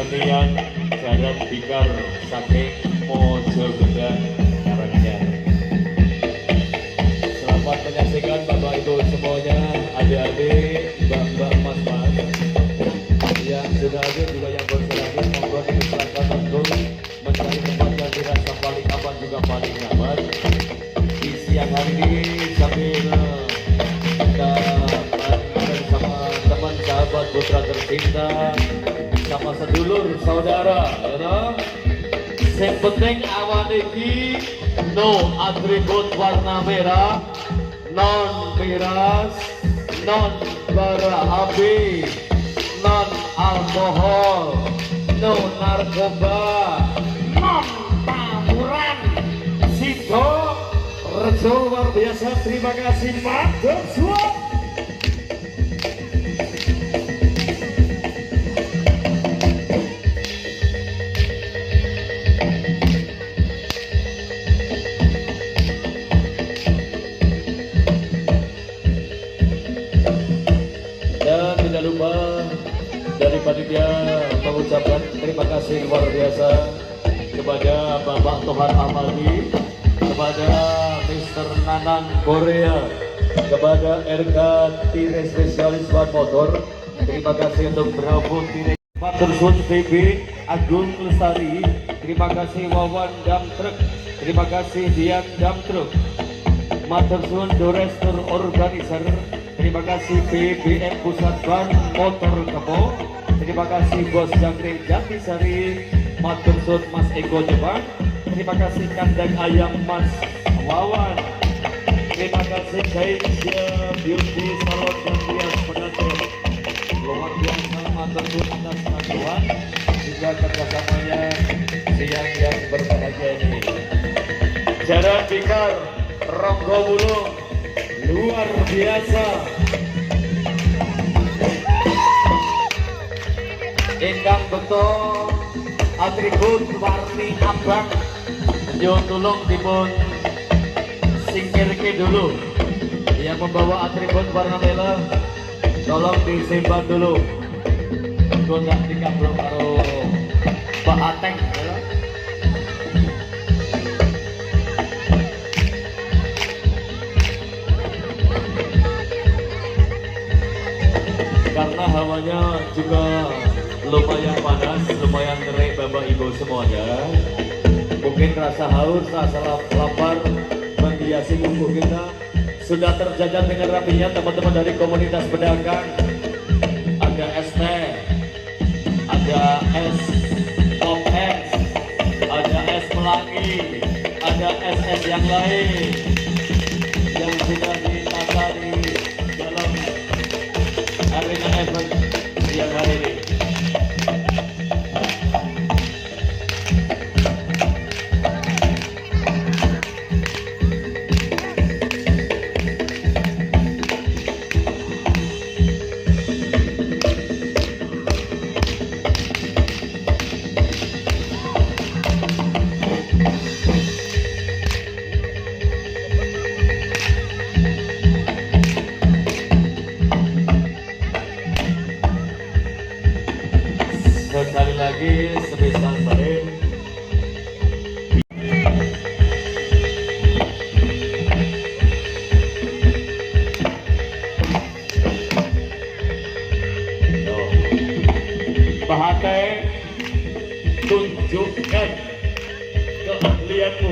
kesenian jaran bikar saking Mojokerto Karanganyar. Selamat menyaksikan Bapak Ibu semuanya, adik-adik, mbak-mbak, mas-mas yang sudah hadir juga yang berseragam, monggo dipersilakan untuk mencari tempat yang dirasa paling aman juga paling nyaman di siang hari ini sambil kita bersama teman sahabat putra tercinta sama sedulur saudara, ya. Yang penting awan iki no atribut warna merah, non miras, non bara api, non alkohol, no narkoba, non tawuran. Sido Rejo luar biasa, terima kasih matur suwun. Tidak lupa dari panitia mengucapkan terima kasih luar biasa kepada Bapak Tohan Amali, kepada Mr. Nanan Korea, kepada RK Tire Spesialis Ban Motor. Terima kasih untuk Bravo Tire Matursun PB Agung Lestari. Terima kasih Wawan Dam Truk. Terima kasih Dian Dam Truk. Matursun Dorestor Organizer. Terima kasih BBM Pusat Ban Motor Kepo. Terima kasih Bos Jangkrik Jatisari. Matursun Mas Eko Jepang. Terima kasih Kandang Ayam Mas Wawan. Terima kasih Gaisya Beauty Salon dan Rias Pengantin. Luar biasa matursun atas bantuan juga kerjasamanya siang yang berbahagia ini. Jaran Bikar Ronggo Wulung luar biasa. Ingkang betul atribut warni abang, yo tulung dipun singkirke dulu. Yang membawa atribut warna merah tolong disimpan dulu. Kok nggak dikablok karo Pak Ateng, ya. Karena hawanya juga lumayan panas, lumayan terik Bapak Ibu semuanya. Mungkin rasa haus, rasa lapar menghiasi tubuh kita. Sudah terjajan dengan rapinya teman-teman dari komunitas pedagang. Ada es teh, ada es pop es, ada es pelangi, ada es yang lain yang sudah ditata di dalam arena event siang hari ini. Sekali lagi sebesar baik. Pak Hate, tunjukkan keahlianmu.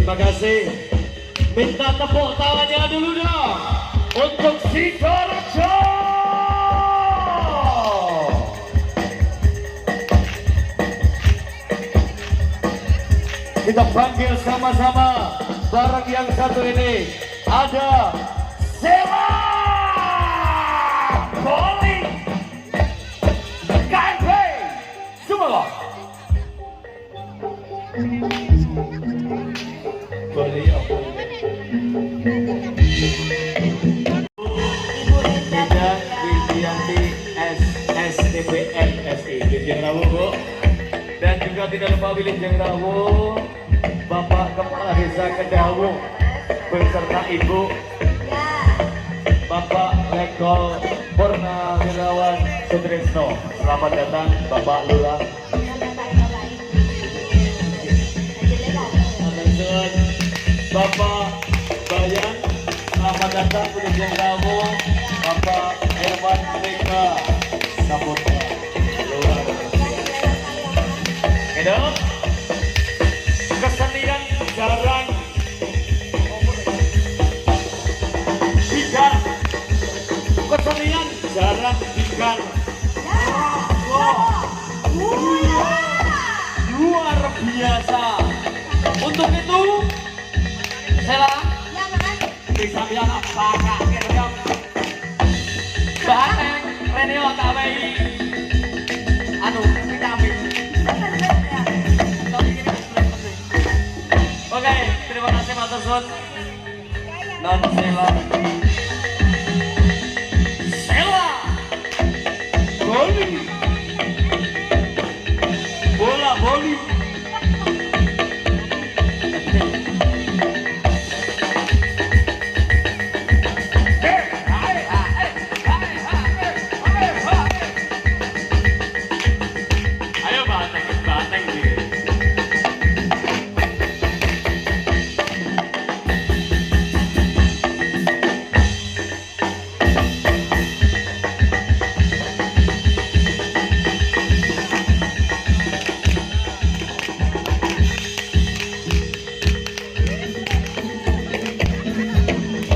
Terima kasih. Minta tepuk tangannya dulu dong untuk Sidoarjo. Kita panggil sama-sama bareng yang satu ini. Ada Sela Boli KMP Sumelok. Boli apa? Tidak Widianti SSTPN SI Wilujeng Rawu, Bu. Dan juga tidak lupa Wilujeng Rawu, Bapak Kepala Desa Kedawu beserta Ibu Bapak Lekol Purnawirawan Sutrisno. Selamat datang Bapak Lurah. Bapak Bayan, selamat datang Wilujeng Rawu. Bapak Herman Mega Saputra Lurah. Kedok kesenian jarang bigar, kesenian jarang bigar. Luar biasa. Untuk itu Sela bisa biar apa kira Bateng Reneo Kawai anu vitamin. Oke, terima kasih Mas Tersut. Non Sela Boli bola boli. Ayo bateng diri.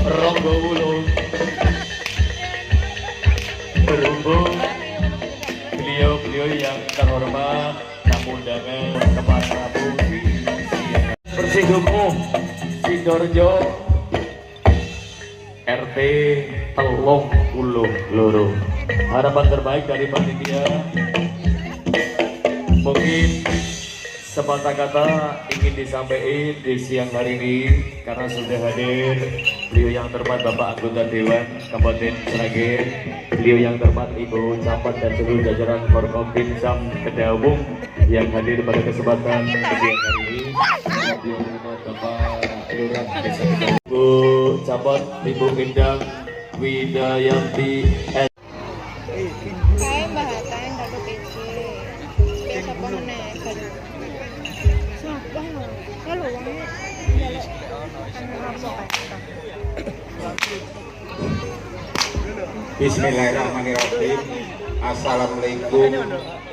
Ronggo Wulung berhubung beliau yang terhormat tamu undangan Kepala Prabu Bersih Hukum Sidoarjo RT Telung Ulung Loro. Harapan terbaik dari panitia. Mungkin sepatah kata ingin disampaikan di siang hari ini karena sudah hadir beliau yang terhormat Bapak Anggota Dewan Kabupaten Sragen, beliau yang terhormat Ibu Camat dan seluruh jajaran Forkompim Sam Kedawung yang hadir pada kesempatan siang hari ini. Beliau terhormat Bapak Lurah Desa Kedawung, Ibu Camat Ibu Indang Widayanti Kayak Mbak Hatta yang dapat PC. Biasa apa meneh? Siapa? Ya lo uangnya. Bismillahirrahmanirrahim. Assalamualaikum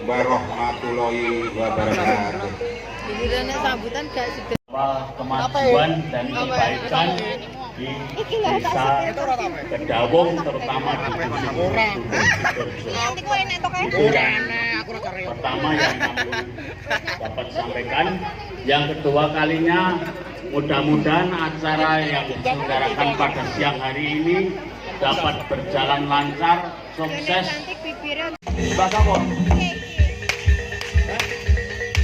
warahmatullahi wabarakatuh. Gilirannya sambutan gak sudah. Kemajuan dan kebaikan di desa Kedawung terutama di itu yang pertama yang kami dapat sampaikan. Yang kedua kalinya mudah-mudahan acara yang diselenggarakan pada siang hari ini dapat berjalan lancar, sukses. Mbak Kamu,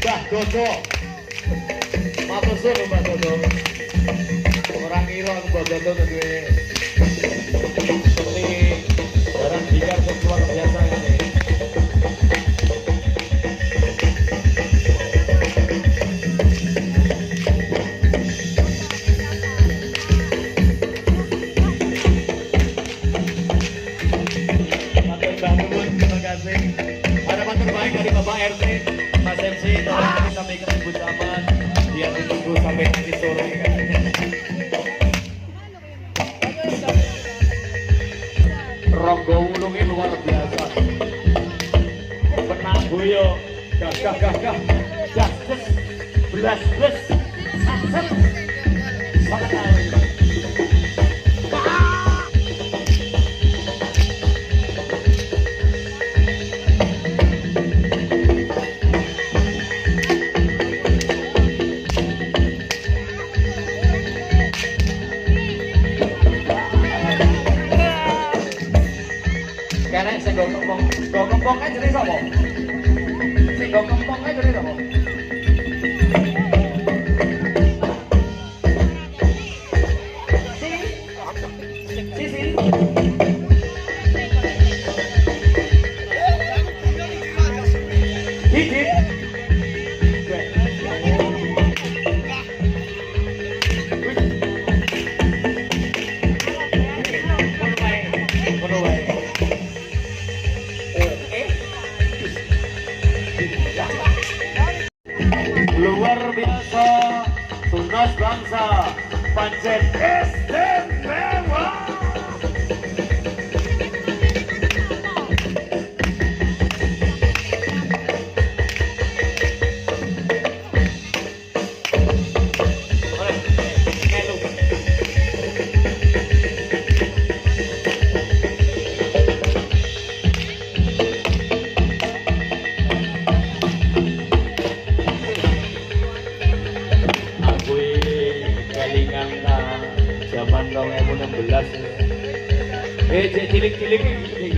Mbak Dodo, matur suwun Mbak Dodo. Orang kira Mbak Dodo tadi seperti barang bigar luar biasa ini. Harapan terbaik dari Bapak RT, Mas MC, tolong kami sampaikan Ibu Camat, biar ditunggu sampai nanti sore. Ronggo Wulungnya luar biasa. Benang boyo, gagah, belas, saset. Kene sing go kempong kae jenenge sapa? Sing go kempong kae jenenge sapa? Luar biasa, tunas bangsa, pancen istimewa. Zaman 2016 cilik-cilik iki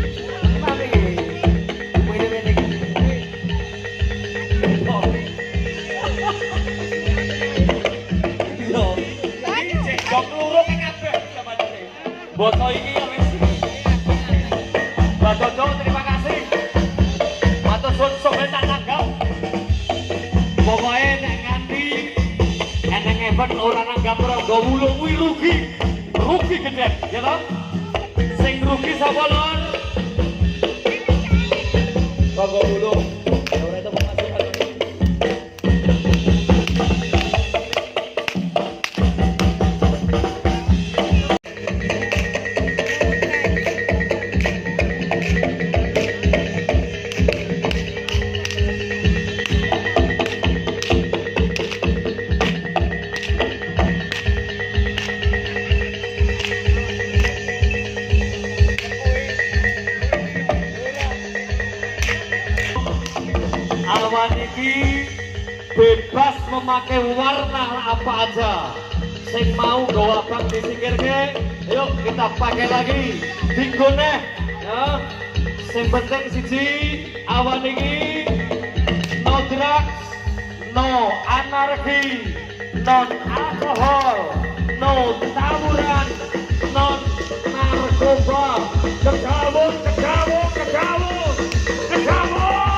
mana iki wene-wene iki yo iki kok loro kabeh sampeyan boto iki ya wis Badodo terima kasih matur suwun sampeyan tak tanggap pokoke nek nganti eneng event ora nanggap ora nggo wulung kuwi rugi gede ya toh sing rugi sapa lon kok wulung ora itu masuk Alwan iki bebas memakai warna apa aja. Sing mau gawa abang disingkirke, yuk kita pakai lagi. Digone ya. Sing penting siji awan iki no drugs, no anarki, non alkohol, no tawuran, non narkoba. Kegawun, kegawun, kegawun, kegawun.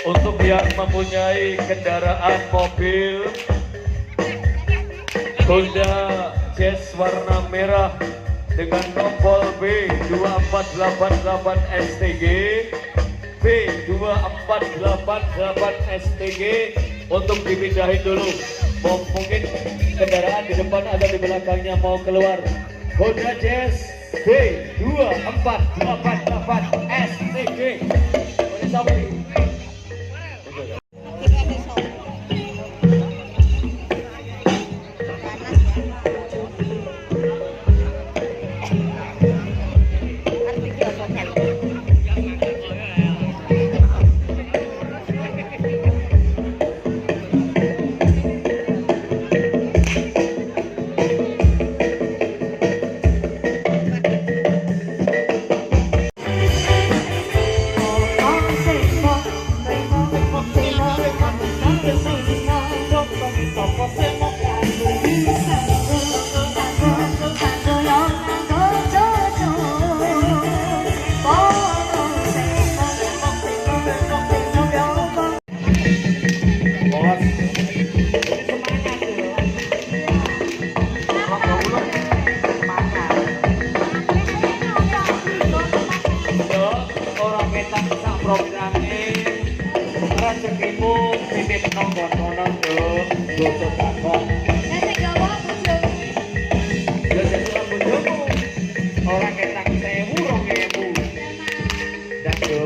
Untuk yang mempunyai kendaraan mobil Honda Jazz warna merah dengan nombor B2488 STG B2488 STG untuk dipindahin dulu. Mungkin kendaraan di depan ada di belakangnya mau keluar. Honda Jazz B2488 STG. Boleh sampai. Rezekimu titip nonggon-nonggon yo, bojo takon. Ya sesuatu bojomu. Ora ketak 1000 2000. Dan yo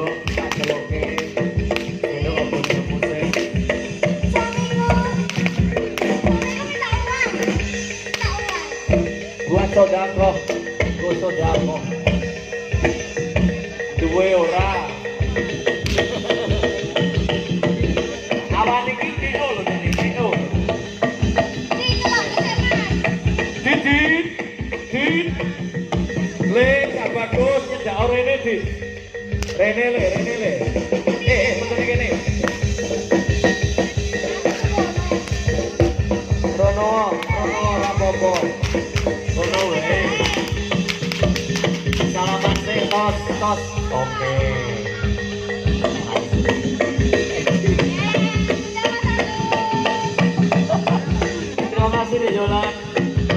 gue ora. Awan iki Dino lho, Dino. Didit. Le, Kak Bagus nyedak Rene, Dit. Rene le. Betul gini. Rono rapopo. Rono we. Salaman sih, tos. Oke. Terima kasih nih Jolan.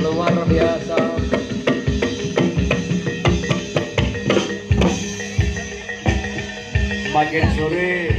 Luar biasa. Makin sore